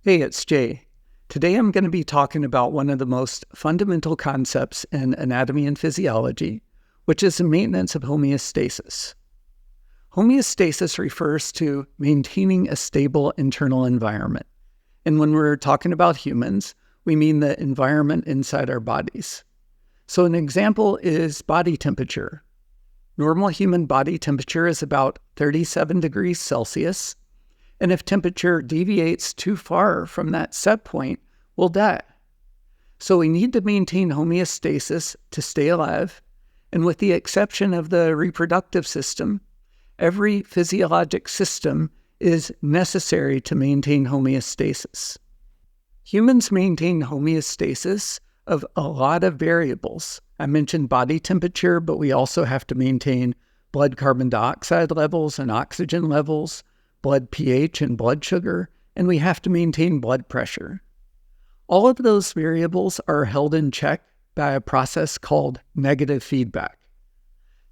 Hey, it's Jay. Today I'm going to be talking about one of the most fundamental concepts in anatomy and physiology, which is the maintenance of homeostasis. Homeostasis refers to maintaining a stable internal environment. And when we're talking about humans, we mean the environment inside our bodies. So an example is body temperature. Normal human body temperature is about 37 degrees Celsius. And if temperature deviates too far from that set point, we'll die. So we need to maintain homeostasis to stay alive. And with the exception of the reproductive system, every physiologic system is necessary to maintain homeostasis. Humans maintain homeostasis of a lot of variables. I mentioned body temperature, but we also have to maintain blood carbon dioxide levels and oxygen levels, blood pH and blood sugar, and we have to maintain blood pressure. All of those variables are held in check by a process called negative feedback.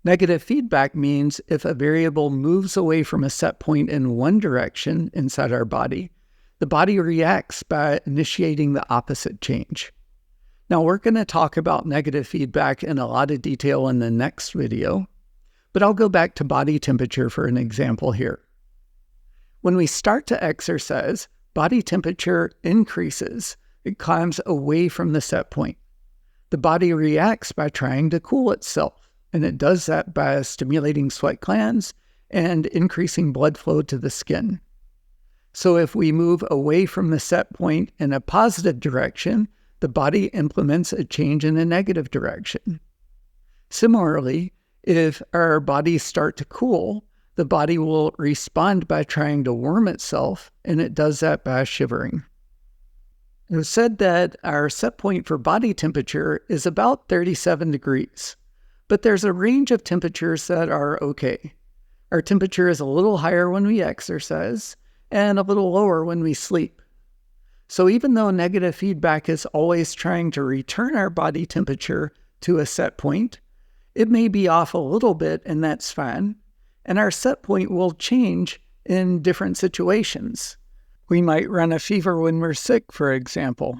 Negative feedback means if a variable moves away from a set point in one direction inside our body, the body reacts by initiating the opposite change. Now, we're going to talk about negative feedback in a lot of detail in the next video, but I'll go back to body temperature for an example here. When we start to exercise, body temperature increases. It climbs away from the set point. The body reacts by trying to cool itself, and it does that by stimulating sweat glands and increasing blood flow to the skin. So if we move away from the set point in a positive direction, the body implements a change in a negative direction. Similarly, if our bodies start to cool, the body will respond by trying to warm itself, and it does that by shivering. It was said that our set point for body temperature is about 37 degrees, but there's a range of temperatures that are okay. Our temperature is a little higher when we exercise and a little lower when we sleep. So even though negative feedback is always trying to return our body temperature to a set point, it may be off a little bit, and that's fine. And our set point will change in different situations. We might run a fever when we're sick, for example.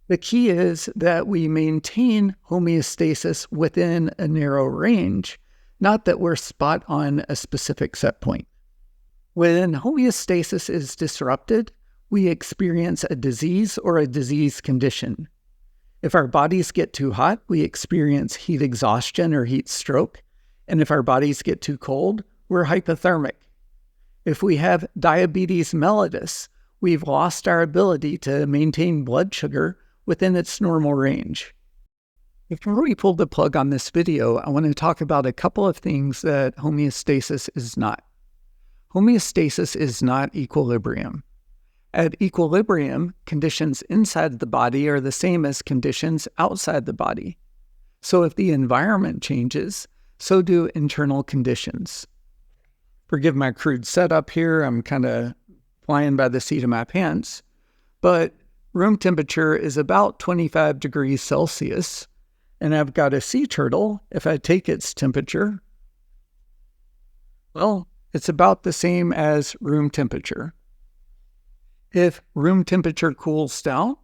The key is that we maintain homeostasis within a narrow range, not that we're spot on a specific set point. When homeostasis is disrupted, we experience a disease or a disease condition. If our bodies get too hot, we experience heat exhaustion or heat stroke. And if our bodies get too cold, we're hypothermic. If we have diabetes mellitus, we've lost our ability to maintain blood sugar within its normal range. Before we pull the plug on this video, I want to talk about a couple of things that homeostasis is not. Homeostasis is not equilibrium. At equilibrium, conditions inside the body are the same as conditions outside the body. So if the environment changes, so do internal conditions. Forgive my crude setup here. I'm kind of flying by the seat of my pants. But room temperature is about 25 degrees Celsius. And I've got a sea turtle. If I take its temperature, well, it's about the same as room temperature. If room temperature cools down,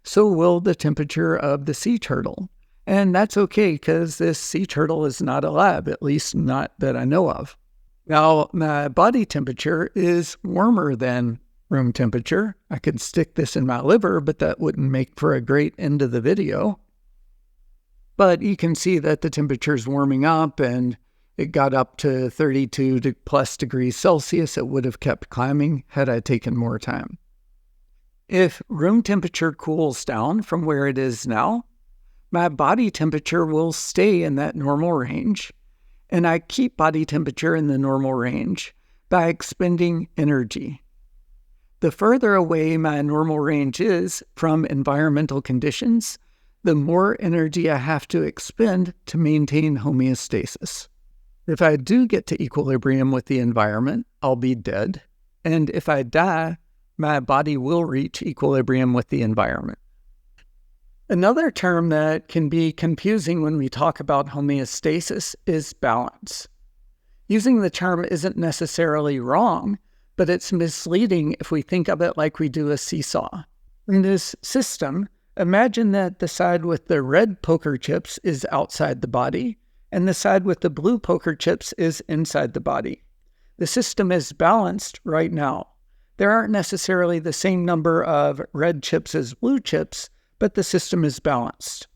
so will the temperature of the sea turtle. And that's okay because this sea turtle is not alive, at least not that I know of. Now, my body temperature is warmer than room temperature. I could stick this in my liver, but that wouldn't make for a great end of the video. But you can see that the temperature is warming up, and it got up to 32 plus degrees Celsius. It would have kept climbing had I taken more time. If room temperature cools down from where it is now, my body temperature will stay in that normal range. And I keep body temperature in the normal range by expending energy. The further away my normal range is from environmental conditions, the more energy I have to expend to maintain homeostasis. If I do get to equilibrium with the environment, I'll be dead. And if I die, my body will reach equilibrium with the environment. Another term that can be confusing when we talk about homeostasis is balance. Using the term isn't necessarily wrong, but it's misleading if we think of it like we do a seesaw. In this system, imagine that the side with the red poker chips is outside the body, and the side with the blue poker chips is inside the body. The system is balanced right now. There aren't necessarily the same number of red chips as blue chips, but the system is balanced.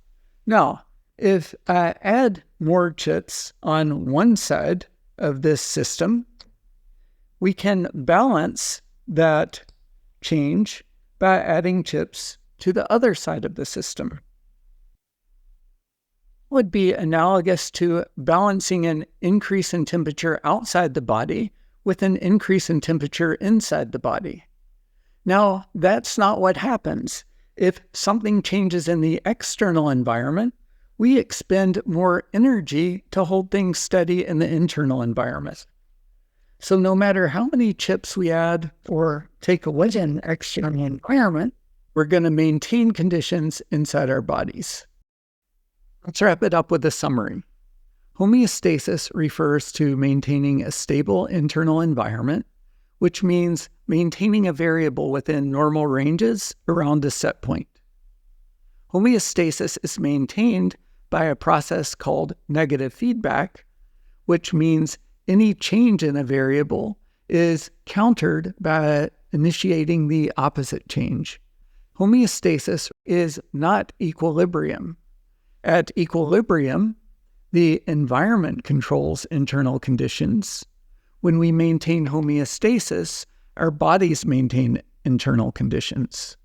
Now, if I add more chips on one side of this system, we can balance that change by adding chips to the other side of the system. It would be analogous to balancing an increase in temperature outside the body with an increase in temperature inside the body. Now, that's not what happens. If something changes in the external environment, we expend more energy to hold things steady in the internal environment. So no matter how many chips we add or take away in the external environment, we're going to maintain conditions inside our bodies. Let's wrap it up with a summary. Homeostasis refers to maintaining a stable internal environment, which means maintaining a variable within normal ranges around a set point. Homeostasis is maintained by a process called negative feedback, which means any change in a variable is countered by initiating the opposite change. Homeostasis is not equilibrium. At equilibrium, the environment controls internal conditions. When we maintain homeostasis, our bodies maintain internal conditions.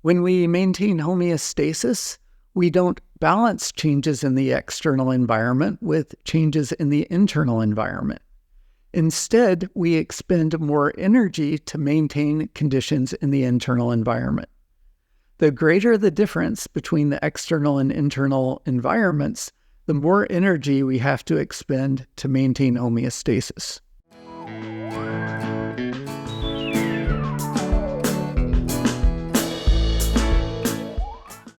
When we maintain homeostasis, we don't balance changes in the external environment with changes in the internal environment. Instead, we expend more energy to maintain conditions in the internal environment. The greater the difference between the external and internal environments, the more energy we have to expend to maintain homeostasis.